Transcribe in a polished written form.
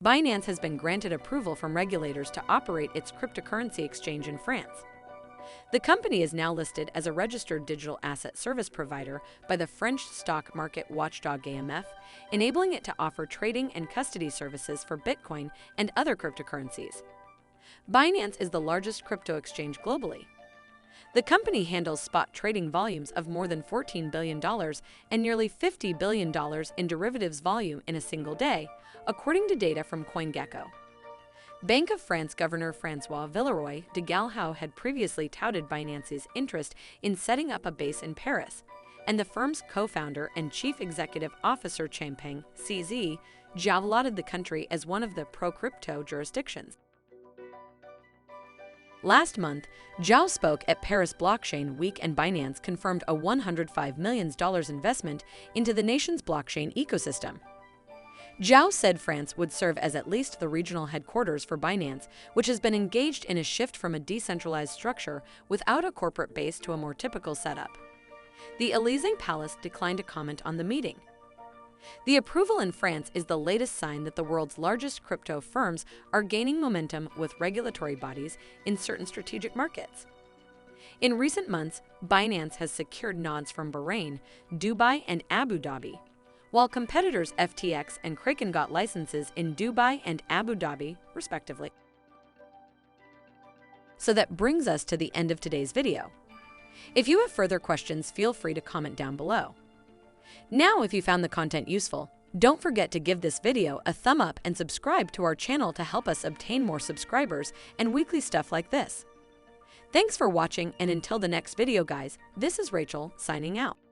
Binance has been granted approval from regulators to operate its cryptocurrency exchange in France. The company is now listed as a registered digital asset service provider by the French stock market watchdog AMF, enabling it to offer trading and custody services for Bitcoin and other cryptocurrencies. Binance is the largest crypto exchange globally. The company handles spot trading volumes of more than $14 billion and nearly $50 billion in derivatives volume in a single day, according to data from CoinGecko. Bank of France Governor François Villeroy de Galhau had previously touted Binance's interest in setting up a base in Paris, and the firm's co-founder and chief executive officer Changpeng CZ Zhao lauded the country as one of the pro-crypto jurisdictions. Last month, Zhao spoke at Paris Blockchain Week and Binance confirmed a $105 million investment into the nation's blockchain ecosystem. Zhao said France would serve as at least the regional headquarters for Binance, which has been engaged in a shift from a decentralized structure without a corporate base to a more typical setup. The Élysée Palace declined to comment on the meeting. The approval in France is the latest sign that the world's largest crypto firms are gaining momentum with regulatory bodies in certain strategic markets. In recent months, Binance has secured nods from Bahrain, Dubai, and Abu Dhabi, while competitors FTX and Kraken got licenses in Dubai and Abu Dhabi, respectively. So that brings us to the end of today's video. If you have further questions, feel free to comment down below. Now, if you found the content useful, don't forget to give this video a thumb up and subscribe to our channel to help us obtain more subscribers and weekly stuff like this. Thanks for watching, and until the next video, guys, this is Rachel signing out.